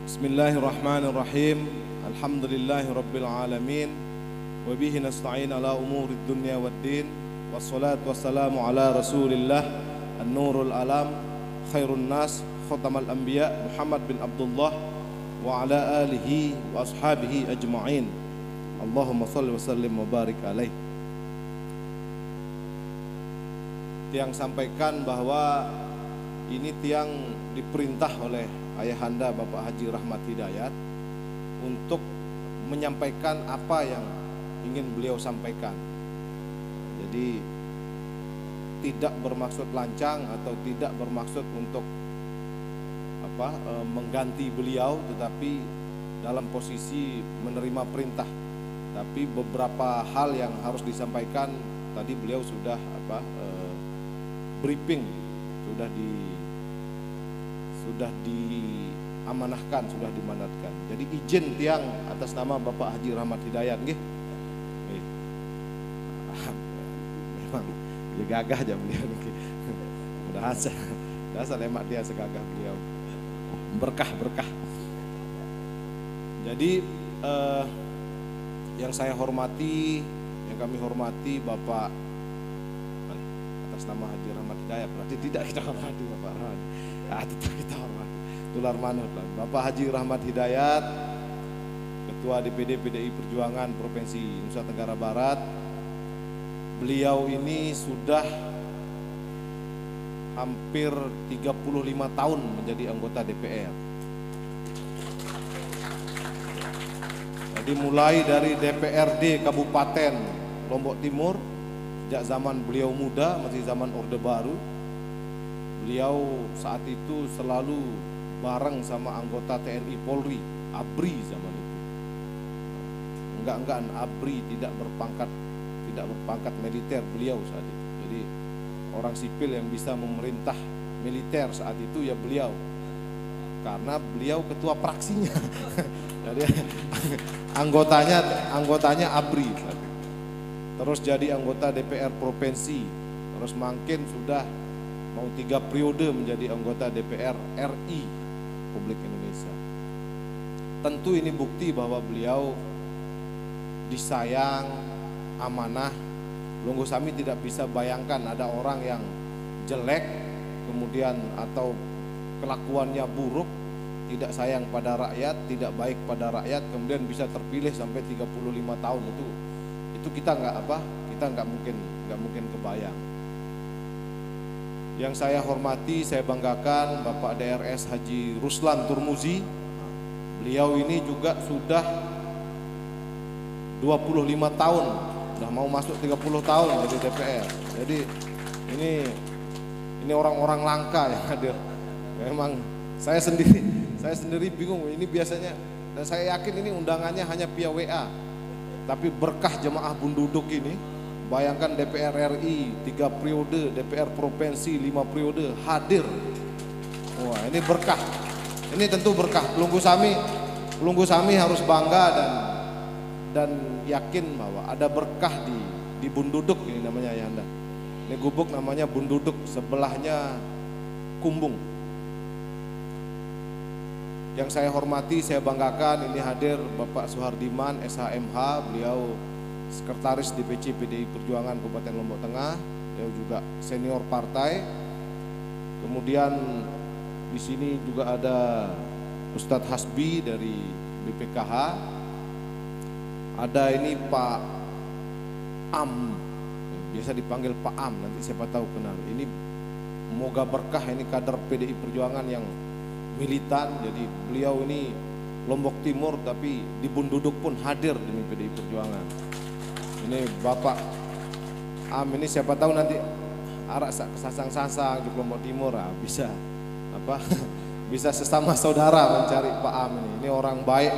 Bismillahirrahmanirrahim. Alhamdulillahi rabbil alamin. Wa bihi nasta'in ala umurid dunya waddin. Wassalatu wassalamu ala rasulillah an-nurul alam khairun nas khatamal anbiya Muhammad bin Abdullah wa ala alihi wa ashabihi ajma'in. Allahumma salli wa sallim wa barik alaih. Tiang sampaikan bahwa ini tiang diperintah oleh Ayahanda Bapak Haji Rahmat Hidayat untuk menyampaikan apa yang ingin beliau sampaikan. Jadi tidak bermaksud lancang atau tidak bermaksud untuk mengganti beliau, tetapi dalam posisi menerima perintah. Tapi beberapa hal yang harus disampaikan tadi beliau sudah briefing, sudah diamanahkan, sudah dimandatkan. Jadi izin tiang atas nama Bapak Haji Rahmat Hidayat nggih. Memang dia gagah aja beliau nggih. Mudah-mudahan lemak dia segagah beliau. Berkah. Jadi yang saya hormati, yang kami hormati Bapak atas nama Haji Rahmat Hidayat, berarti tidak kita hormati Bapak Rahmat. Tetap kita hormati. Tular manut lah. Bapak Haji Rahmat Hidayat, Ketua DPD PDI Perjuangan Provinsi Nusa Tenggara Barat. Beliau ini sudah hampir 35 tahun menjadi anggota DPR. Jadi mulai dari DPRD Kabupaten Lombok Timur, sejak zaman beliau muda, masih zaman Orde Baru, beliau saat itu selalu bareng sama anggota TNI Polri, ABRI zaman itu. Enggak ABRI, tidak berpangkat militer beliau saat itu. Jadi orang sipil yang bisa memerintah militer saat itu ya beliau, karena beliau ketua praksinya. Jadi anggotanya ABRI saat itu. Terus jadi anggota DPR provinsi, terus makin sudah mau 3 periode menjadi anggota DPR RI Republik Indonesia. Tentu ini bukti bahwa beliau disayang, amanah. Lungguh Sami tidak bisa bayangkan ada orang yang jelek kemudian atau kelakuannya buruk, tidak sayang pada rakyat, tidak baik pada rakyat, kemudian bisa terpilih sampai 35 tahun. Itu kita nggak mungkin kebayang. Yang saya hormati, saya banggakan Bapak DRS Haji Ruslan Turmuzi. Beliau ini juga sudah 25 tahun, sudah mau masuk 30 tahun jadi DPR. Jadi ini orang-orang langka yang hadir. Memang saya sendiri bingung. Ini biasanya, dan saya yakin ini undangannya hanya via WA. Tapi berkah jemaah Bunduduk ini, bayangkan DPR RI 3 periode, DPR provinsi 5 periode hadir. Wah, ini berkah. Ini tentu berkah. Lungguh Sami harus bangga dan yakin bahwa ada berkah di Bunduduk ini namanya Ayahanda. Ini gubuk namanya Bunduduk, sebelahnya Kumbung. Yang saya hormati, saya banggakan ini hadir Bapak Suhardiman SHMH, beliau Sekretaris DPC PDI Perjuangan Kabupaten Lombok Tengah, beliau juga senior partai. Kemudian di sini juga ada Ustadz Hasbi dari BPKH. Ada ini Pak Am, biasa dipanggil Pak Am, nanti siapa tahu kenal. Ini moga berkah, ini kader PDI Perjuangan yang militan. Jadi beliau ini Lombok Timur tapi di Bunduduk pun hadir demi PDI Perjuangan. Ini Bapak Am ini siapa tahu nanti arak kesasang-sasang di Lombok Timur, bisa sesama saudara mencari Pak Am ini. Ini orang baik,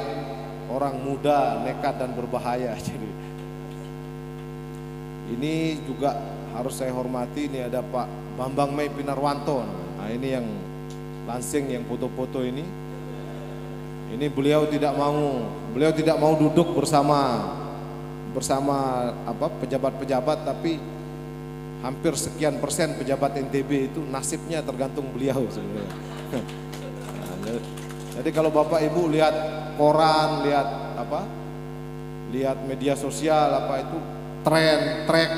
orang muda, nekat dan berbahaya. Jadi ini juga harus saya hormati. Ini ada Pak Bambang Mei Pinarwanto. Nah, ini yang lansing, yang foto-foto ini. Ini beliau tidak mau duduk bersama pejabat-pejabat, tapi hampir sekian persen pejabat NTB itu nasibnya tergantung beliau sebenarnya. Jadi kalau Bapak Ibu lihat koran, lihat apa? Lihat media sosial apa itu tren, track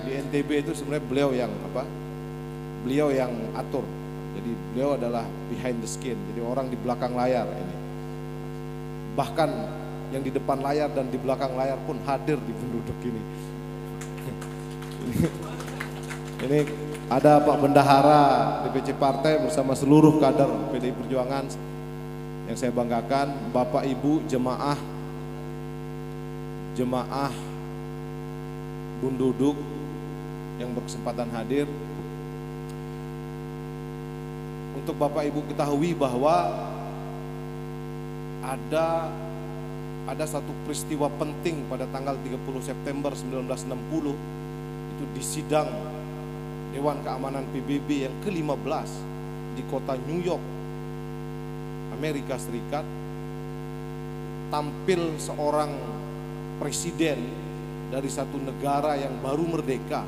di NTB itu sebenarnya beliau yang apa? Beliau yang atur. Jadi beliau adalah behind the scene. Jadi orang di belakang layar ini. Bahkan yang di depan layar dan di belakang layar pun hadir di penduduk ini. Ini ada Pak Bendahara DPC Partai bersama seluruh kader PDI Perjuangan yang saya banggakan, Bapak Ibu jemaah Bunduduk yang berkesempatan hadir. Untuk Bapak Ibu ketahui bahwa ada satu peristiwa penting pada tanggal 30 September 1960 itu di sidang Dewan Keamanan PBB yang ke-15 di kota New York, Amerika Serikat. Tampil seorang presiden dari satu negara yang baru merdeka,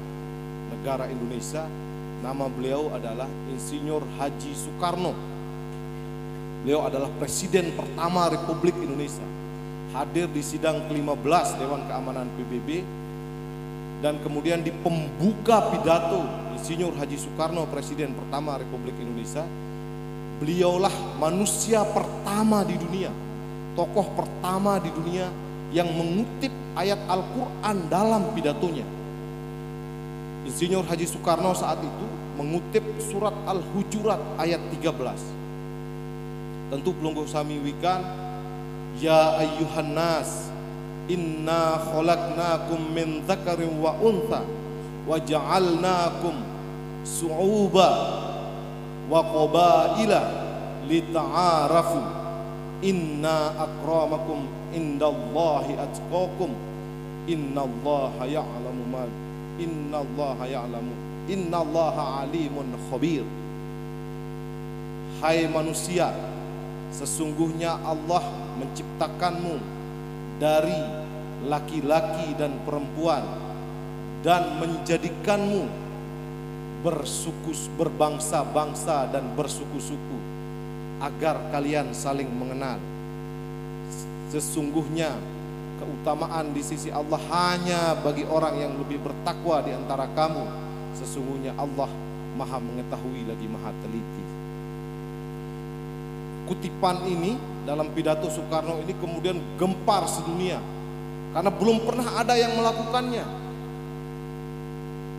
negara Indonesia. Nama beliau adalah Insinyur Haji Soekarno. Beliau adalah presiden pertama Republik Indonesia. Hadir di sidang ke-15 Dewan Keamanan PBB. Dan kemudian di pembuka pidato Insinyur Haji Soekarno, presiden pertama Republik Indonesia, beliaulah manusia pertama di dunia, tokoh pertama di dunia yang mengutip ayat Al-Quran dalam pidatonya. Insinyur Haji Soekarno saat itu mengutip surat Al-Hujurat ayat 13. Tentu pelungguh sami wikan, ya ayyuhan nas inna khalaqnakum min dzakarin wa untha wa ja'alnakum su'uba wa qabaila lita'arafu inna akramakum indallahi atqakum innallaha ya'lamu ma innallaha alimun khabir. Hai manusia, sesungguhnya Allah menciptakanmu dari laki-laki dan perempuan dan menjadikanmu berbangsa-bangsa dan bersuku-suku agar kalian saling mengenal. Sesungguhnya keutamaan di sisi Allah hanya bagi orang yang lebih bertakwa di antara kamu. Sesungguhnya Allah Maha mengetahui lagi Maha teliti. Kutipan ini dalam pidato Soekarno ini kemudian gempar sedunia karena belum pernah ada yang melakukannya.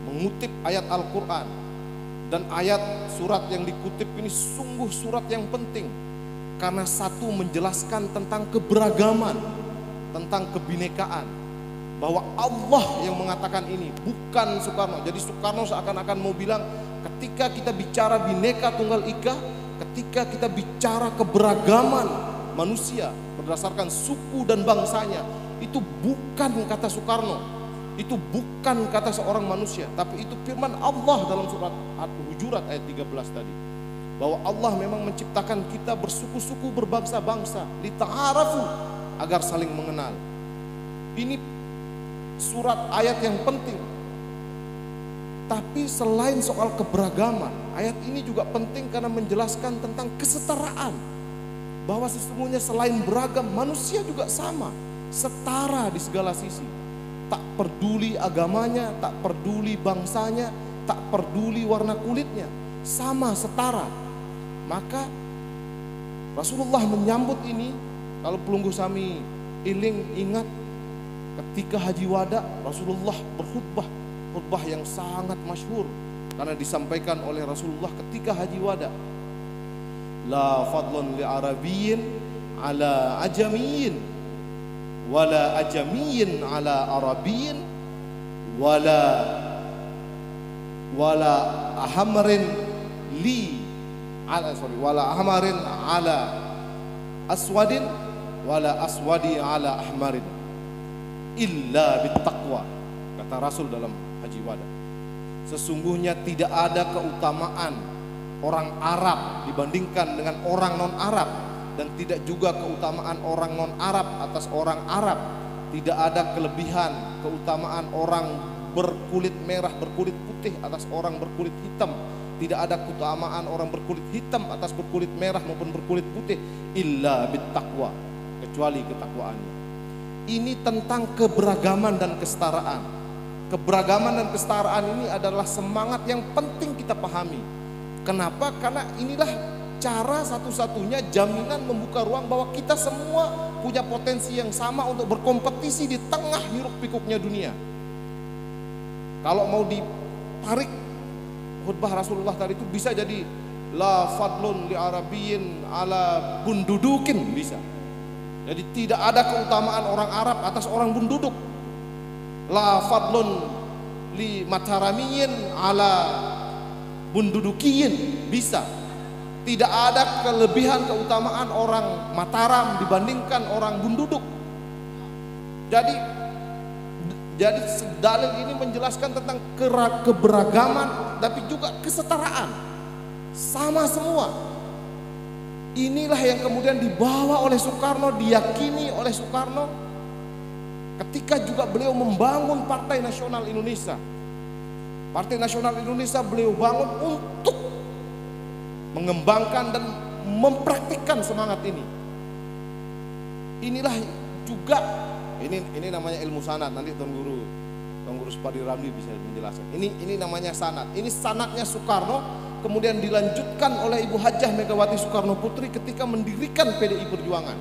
Mengutip ayat Al-Quran, dan ayat surat yang dikutip ini sungguh surat yang penting karena satu menjelaskan tentang keberagaman, tentang kebinekaan, bahwa Allah yang mengatakan ini, bukan Soekarno. Jadi Soekarno seakan-akan mau bilang ketika kita bicara Bhinneka Tunggal Ika, ketika kita bicara keberagaman manusia berdasarkan suku dan bangsanya, itu bukan kata Soekarno, itu bukan kata seorang manusia, tapi itu firman Allah dalam surat Al-Hujurat ayat 13 tadi, bahwa Allah memang menciptakan kita bersuku-suku, berbangsa-bangsa, lita'arafu, agar saling mengenal. Ini surat ayat yang penting. Tapi selain soal keberagaman, ayat ini juga penting karena menjelaskan tentang kesetaraan, bahwa sesungguhnya selain beragam, manusia juga sama, setara di segala sisi. Tak peduli agamanya, tak peduli bangsanya, tak peduli warna kulitnya, sama, setara. Maka Rasulullah menyambut ini. Kalau pelungguh sami iling ingat, ketika Haji Wada Rasulullah berkhutbah, khutbah yang sangat masyhur karena disampaikan oleh Rasulullah ketika Haji Wada. La fadlun li arabiyyin ala ajamiyyin wala ajamiyyin ala arabiyyin wala ahmarin wala ahmarin ala aswadin wala aswadi ala ahmarin illa bittaqwa, kata Rasul dalam Haji Wada. Sesungguhnya tidak ada keutamaan orang Arab dibandingkan dengan orang non-Arab, dan tidak juga keutamaan orang non-Arab atas orang Arab. Tidak ada kelebihan keutamaan orang berkulit merah, berkulit putih atas orang berkulit hitam. Tidak ada keutamaan orang berkulit hitam atas berkulit merah maupun berkulit putih illa bittaqwa, kecuali ketakwaannya. Ini tentang keberagaman dan kesetaraan. Keberagaman dan kesetaraan ini adalah semangat yang penting kita pahami. Kenapa? Karena inilah cara satu-satunya jaminan membuka ruang bahwa kita semua punya potensi yang sama untuk berkompetisi di tengah hiruk pikuknya dunia. Kalau mau ditarik khutbah Rasulullah tadi itu bisa jadi la fadlun li arabiyyin ala bundudukin, bisa. Jadi tidak ada keutamaan orang Arab atas orang bunduduk. La fadlun li mataramiyin ala bundudukiyin, bisa. Tidak ada kelebihan keutamaan orang Mataram dibandingkan orang bunduduk. Jadi dalil ini menjelaskan tentang keberagaman tapi juga kesetaraan. Sama semua. Inilah yang kemudian dibawa oleh Soekarno, diyakini oleh Soekarno ketika juga beliau membangun Partai Nasional Indonesia. Partai Nasional Indonesia beliau bangun untuk mengembangkan dan mempraktikkan semangat ini. Inilah juga ini namanya ilmu sanad. Nanti Tuan Guru Supadi Ramli bisa menjelaskan. Ini namanya sanad. Ini sanadnya Soekarno, kemudian dilanjutkan oleh Ibu Hajah Megawati Soekarno Putri ketika mendirikan PDI Perjuangan.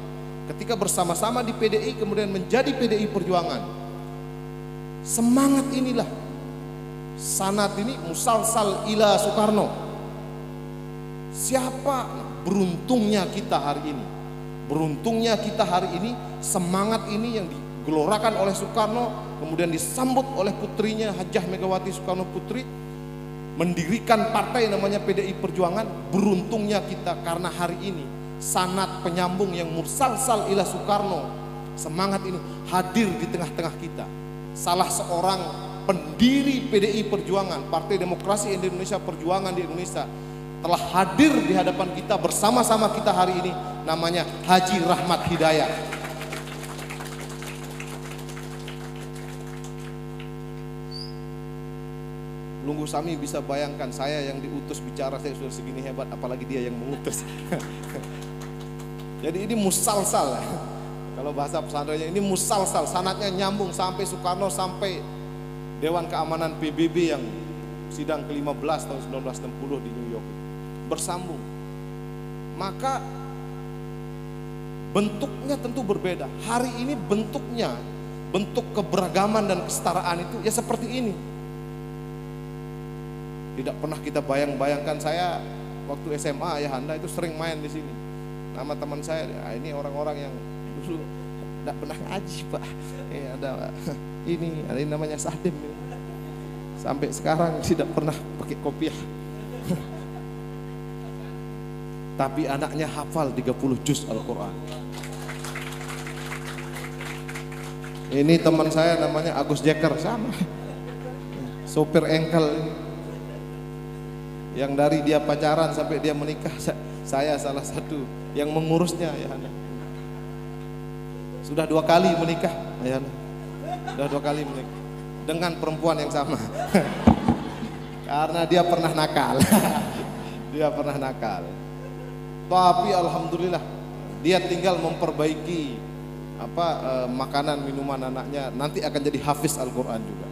Ketika bersama-sama di PDI kemudian menjadi PDI Perjuangan. Semangat inilah, sanad ini musalsal ila Soekarno. Siapa? Beruntungnya kita hari ini. Beruntungnya kita hari ini, semangat ini yang digelorakan oleh Soekarno, kemudian disambut oleh putrinya Hajah Megawati Soekarno Putri, mendirikan partai namanya PDI Perjuangan. Beruntungnya kita karena hari ini sanad penyambung yang mursalsal ila Soekarno, semangat ini hadir di tengah-tengah kita. Salah seorang pendiri PDI Perjuangan, Partai Demokrasi Indonesia Perjuangan di Indonesia, telah hadir di hadapan kita bersama-sama kita hari ini, namanya Haji Rahmat Hidayat. Lunggu Sami bisa bayangkan, saya yang diutus bicara saya sudah segini hebat, apalagi dia yang mengutus. Jadi ini musalsal. Kalau bahasa pesantrennya ini musalsal, sanadnya nyambung sampai Soekarno, sampai Dewan Keamanan PBB yang sidang ke-15 tahun 1960 di New York, bersambung. Maka bentuknya tentu berbeda. Hari ini bentuknya, bentuk keberagaman dan kesetaraan itu ya seperti ini. Tidak pernah kita bayangkan. Saya waktu SMA ya Anda itu sering main di sini. Nama teman saya, ini orang-orang yang dulu tidak pernah ngaji Pak. Ada ini namanya Sadim. Sampai sekarang tidak pernah pakai kopiah. Tapi anaknya hafal 30 juz Al-Quran. Ini teman saya namanya Agus Jeker, sama sopir engkel ini. Yang dari dia pacaran sampai dia menikah, saya salah satu yang mengurusnya ya Hana. Sudah 2 kali menikah ya Hana. Sudah 2 kali menikah dengan perempuan yang sama. Karena dia pernah nakal. Dia pernah nakal. Tapi alhamdulillah dia tinggal memperbaiki makanan minuman anaknya, nanti akan jadi hafiz Al-Quran juga.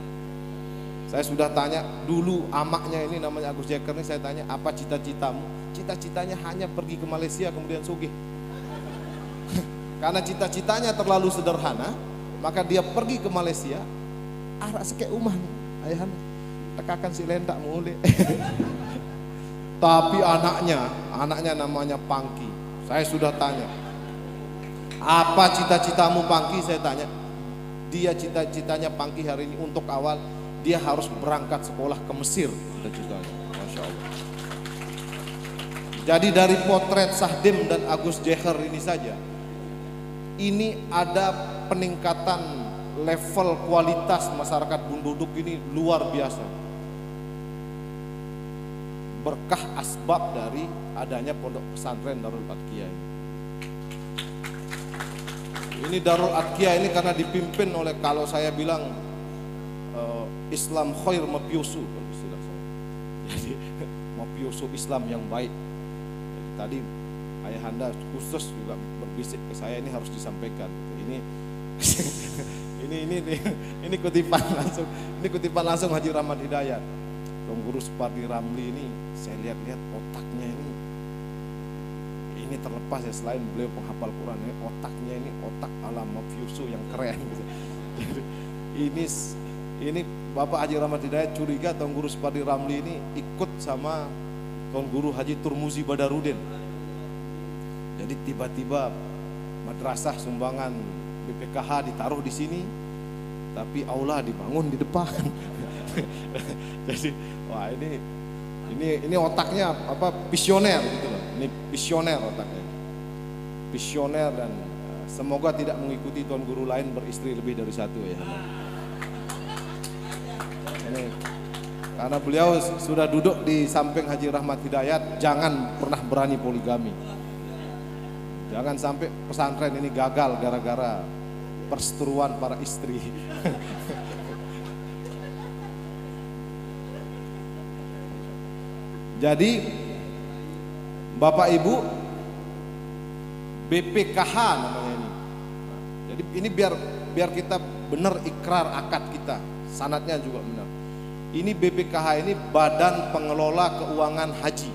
Saya sudah tanya dulu amaknya ini namanya Agus Jeker ini, saya tanya apa cita-citamu? Cita-citanya hanya pergi ke Malaysia kemudian sugih. Karena cita-citanya terlalu sederhana, maka dia pergi ke Malaysia, arak sekek umah ayahan, tekakan si lendak mulai. Tapi anaknya namanya Pangki. Saya sudah tanya, apa cita-citamu Pangki? Saya tanya. Dia cita-citanya Pangki hari ini untuk awal dia harus berangkat sekolah ke Mesir, cita-citanya. Masya Allah. Jadi dari potret Sahdim dan Agus Jeker ini saja, ini ada peningkatan level kualitas masyarakat Bunduduk ini luar biasa. Berkah asbab dari adanya pondok pesantren Darul Adqiyah ini. Ini Darul Adqiyah ini karena dipimpin oleh, kalau saya bilang Islam khair mafyusu, kalau istilah saya. Jadi mafioso Islam yang baik. Jadi, tadi ayahanda khusus juga berbisik ke saya, ini harus disampaikan. Ini kutipan langsung Haji Rahmat Hidayat. Tuan Guru Supardi Ramli ini saya lihat-lihat otaknya ini terlepas ya, selain beliau penghafal Quran, otaknya ini otak ala mafioso yang keren gitu. Jadi ini Bapak Haji Rahmat Hidayat curiga Tuan Guru Supardi Ramli ini ikut sama Tuan Guru Haji Turmuzi Badarudin. Jadi tiba-tiba madrasah sumbangan BPKH ditaruh di sini, tapi aula dibangun di depan. Jadi wah ini otaknya visioner gitu loh. Ini visioner otaknya. Visioner, dan semoga tidak mengikuti Tuan Guru lain beristri lebih dari satu ya. Ini karena beliau sudah duduk di samping Haji Rahmat Hidayat, jangan pernah berani poligami. Jangan sampai pesantren ini gagal gara-gara perseteruan para istri. Jadi Bapak Ibu, BPKH namanya ini. Jadi ini biar kita benar ikrar akad kita, sanadnya juga benar. Ini BPKH ini Badan Pengelola Keuangan Haji.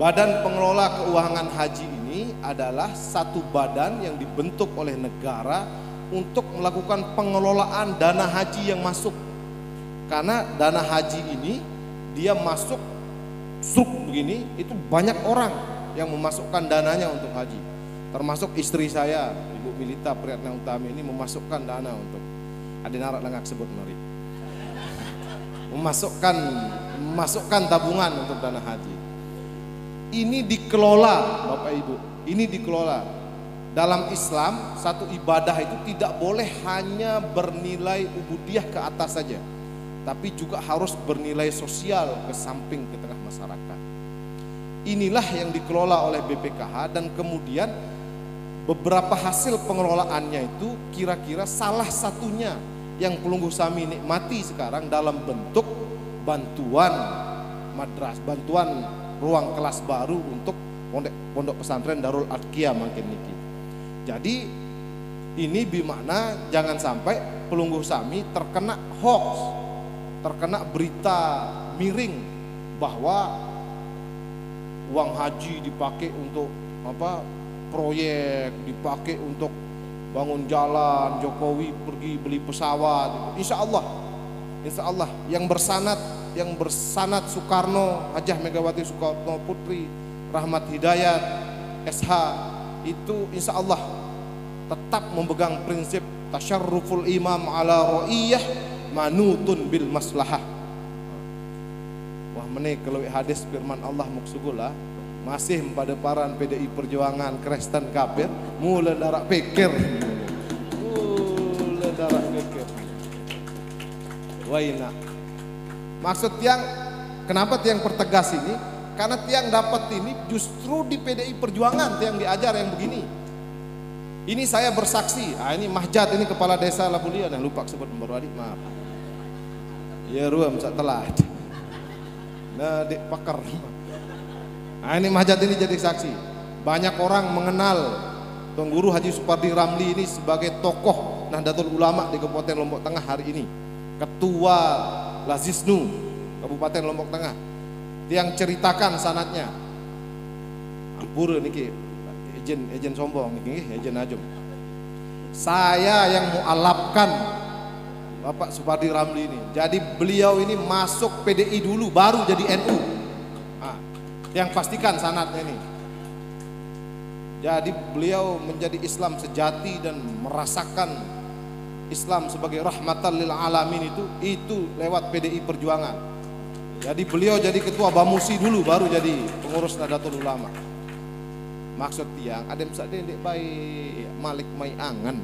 Badan Pengelola Keuangan Haji ini adalah satu badan yang dibentuk oleh negara untuk melakukan pengelolaan dana haji yang masuk. Karena dana haji ini dia masuk begini, itu banyak orang yang memasukkan dananya untuk haji. Termasuk istri saya, Ibu Milita Priyatna Utami ini memasukkan dana untuk Adenara Lengak sebut mari. Memasukkan tabungan untuk dana haji. Ini dikelola Bapak Ibu, ini dikelola. Dalam Islam satu ibadah itu tidak boleh hanya bernilai ubudiyah ke atas saja, tapi juga harus bernilai sosial ke samping ke tengah masyarakat. Inilah yang dikelola oleh BPKH, dan kemudian beberapa hasil pengelolaannya itu kira-kira salah satunya yang Pelunggu Sami nikmati sekarang dalam bentuk bantuan bantuan ruang kelas baru untuk pondok pesantren Darul Adqiyah makin niki. Jadi ini bermakna jangan sampai Pelunggu Sami terkena hoax, terkena berita miring bahwa uang haji dipakai untuk proyek, dipakai untuk bangun jalan, Jokowi pergi beli pesawat. Insya Allah yang bersanad Soekarno, Hajah Megawati Soekarno Putri, Rahmat Hidayat, SH itu insya Allah tetap memegang prinsip tasyarruful imam ala ra'iyah manutun bil maslahah. Wah menik kalau hadis firman Allah maksugula masih pada paran PDI Perjuangan Kristen kafir mulai darak pikir. Waina. Maksud tiang, kenapa tiang pertegas ini? Karena tiang dapat ini justru di PDI Perjuangan tiang diajar yang begini. Ini saya bersaksi. Ini Mahjad, ini kepala desa Labulia, lupa sebut baru adik, maaf. Ya ruam telah. Nah, dek pakar. Ini Mahjad ini jadi saksi. Banyak orang mengenal Tuan Guru Haji Supardi Ramli ini sebagai tokoh Nahdlatul Ulama di Kabupaten Lombok Tengah hari ini. Ketua Lazisnu Kabupaten Lombok Tengah. Yang ceritakan sanatnya. Ampura niki ejen sombong niki ejen ajum. Saya yang mualafkan Bapak Supardi Ramli ini. Jadi beliau ini masuk PDI dulu baru jadi NU. Yang pastikan sanatnya ini. Jadi beliau menjadi Islam sejati dan merasakan Islam sebagai rahmatan lil alamin itu lewat PDI Perjuangan. Jadi beliau jadi ketua Bamusi dulu baru jadi pengurus Nahdlatul Ulama. Maksud tiang ada misalnya dek baik Malik mai angan.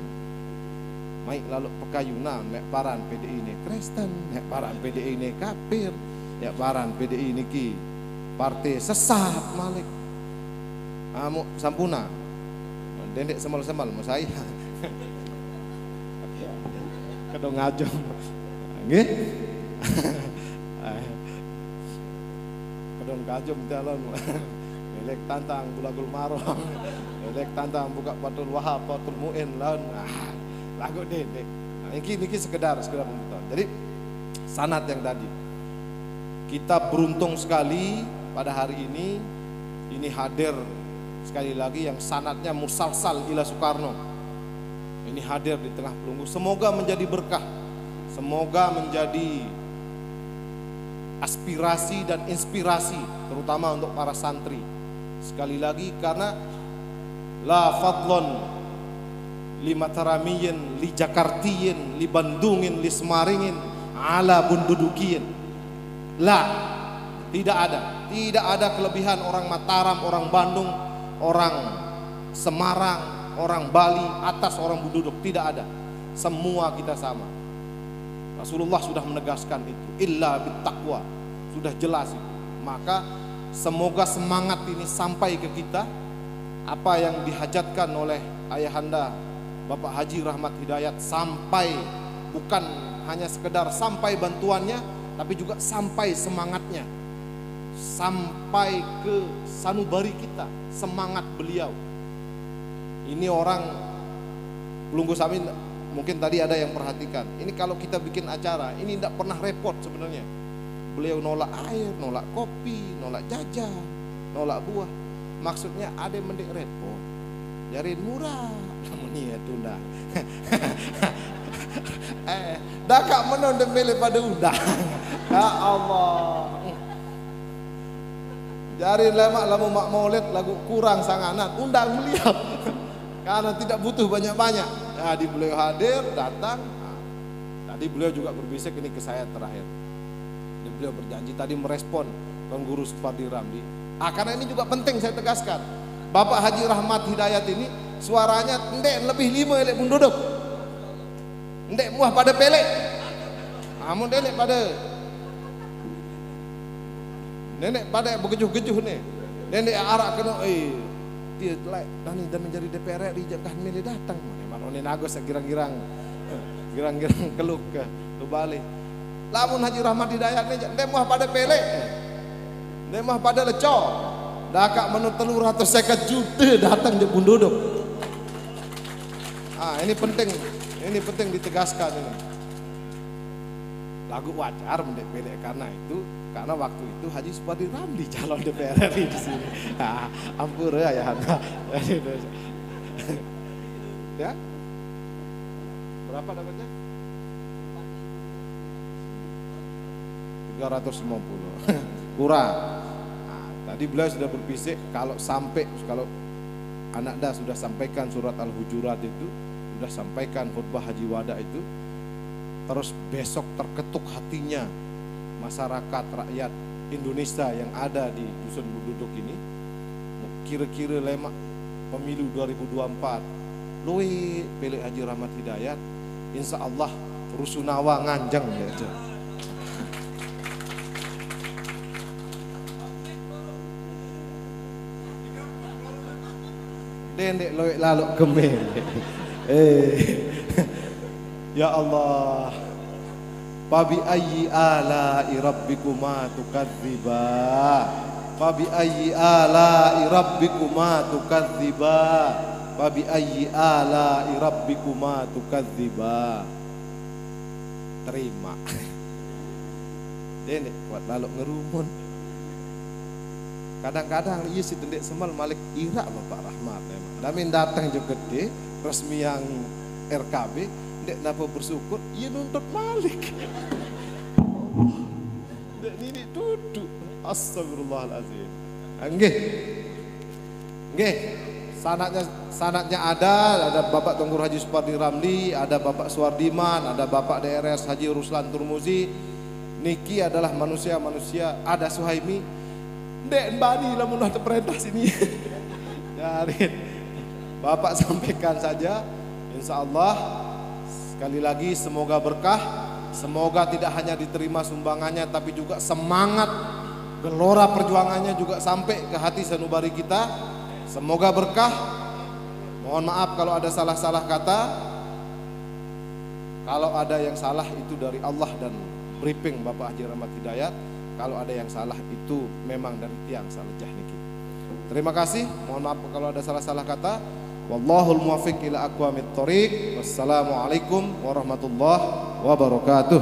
Mai lalu pekayunan mek paran PDI ini Kristen, mek paran PDI ini kafir, ya paran PDI ini ki partai sesat Malik. Amu sampuna. Dendek semal-semal mau saya. Kedong ngajong. Nggih. kajum calon. Melek tantang bulagul marong. Melek tantang buka patul wahab, patul muin lawan. Lagu dedek. Nah, ini sekedar pemberitahuan. Jadi sanad yang tadi. Kita beruntung sekali pada hari ini hadir sekali lagi yang sanadnya musalsal ila Soekarno. Ini hadir di tengah Pelunggu. Semoga menjadi berkah. Semoga menjadi aspirasi dan inspirasi terutama untuk para santri. Sekali lagi karena la fadlon li Mataramiyin, li Jakartiyin, li Bandungin, li Semaringin, ala bundudukiyin. Tidak ada kelebihan orang Mataram, orang Bandung, orang Semarang, orang Bali atas orang Bunduduk, tidak ada. Semua kita sama. Rasulullah sudah menegaskan itu, illa bittaqwa, sudah jelas itu. Maka semoga semangat ini sampai ke kita, apa yang dihajatkan oleh ayahanda Bapak Haji Rahmat Hidayat, sampai bukan hanya sekedar sampai bantuannya, tapi juga sampai semangatnya, sampai ke sanubari kita, semangat beliau. Ini orang Pelunggu Samin, mungkin tadi ada yang perhatikan, ini kalau kita bikin acara, ini tidak pernah repot sebenarnya. Beliau nolak air, nolak kopi, nolak jajan, nolak buah. Maksudnya ada yang mendek repot, jariin murah, namun iya tunda. Dah kak menonton milih pada undang. Ya Allah. Jari lemak lamu mak maulid lagu kurang sanganan, undang beliau. Karena tidak butuh banyak-banyak. Jadi beliau hadir, datang. Tadi beliau juga berbisik ini ke saya terakhir. Dan beliau berjanji tadi merespon Tuan Guru Supardi Ramli. Karena ini juga penting saya tegaskan. Bapak Haji Rahmat Hidayat ini suaranya ndek lebih 5 elek pun duduk. Ndek muah pada pelek. Amun ndek pada nenek pada begejuh-gejuh nih. Nenek arak kena dia dan menjadi DPR RI jangan milih datang. Memang ini Agus girang-girang keluk ke balik. Lamun Haji Rahmat Hidayat nih ndek muah pada pelek. Ndek muah pada lecok. Dakak menurut 350 juta datang je pun duduk. Ini penting ditegaskan ini. Lagu wajar mendek pelek karena waktu itu Haji Supardi Ramli calon DPR RI di sini. Ampun ya ya. Berapa dapatnya? 350. Kurang. Tadi beliau sudah berbisik kalau Anakda sudah sampaikan surat Al-Hujurat itu, sudah sampaikan khutbah Haji Wada itu, terus besok terketuk hatinya masyarakat rakyat Indonesia yang ada di dusun Bunduduk ini, kira-kira lemak pemilu 2024 luwe pilih Haji Rahmat Hidayat, insya Allah rusunawa nganjeng ya. Dendek loek laluk kemil. Ya Allah. Fabi ayyi ala'i rabbikuma tukadziba. Fabi ayyi ala'i rabbikuma tukadziba. Fabi ayyi ala'i rabbikuma tukadziba. Terima. Dendek kuat laluk ngerumun. Kadang-kadang iya si tendek semal malik ira Bapak Rahmat memang. Damin datang juga gede resmi yang RKB, ndek napa bersyukur, iya nuntut malik. Ndek ini duduk. Astagfirullahalazim. Nggih. Sanadnya ada Bapak Tuan Guru Haji Supardi Ramli, ada Bapak Suwardiman, ada Bapak DRS Haji Ruslan Turmuzi. Niki adalah manusia-manusia, ada Suhaimi. Ndek bani lah mulai perintah sini. Jadi Bapak sampaikan saja, insya Allah sekali lagi semoga berkah, semoga tidak hanya diterima sumbangannya, tapi juga semangat gelora perjuangannya juga sampai ke hati sanubari kita. Semoga berkah. Mohon maaf kalau ada salah-salah kata, kalau ada yang salah itu dari Allah dan briefing Bapak Haji Rahmat Hidayat. Kalau ada yang salah itu memang dari tiang Salajah niki. Terima kasih. Mohon maaf kalau ada salah-salah kata. Wallahul muwaffiq ila aqwamit thoriq. Wassalamualaikum warahmatullahi wabarakatuh.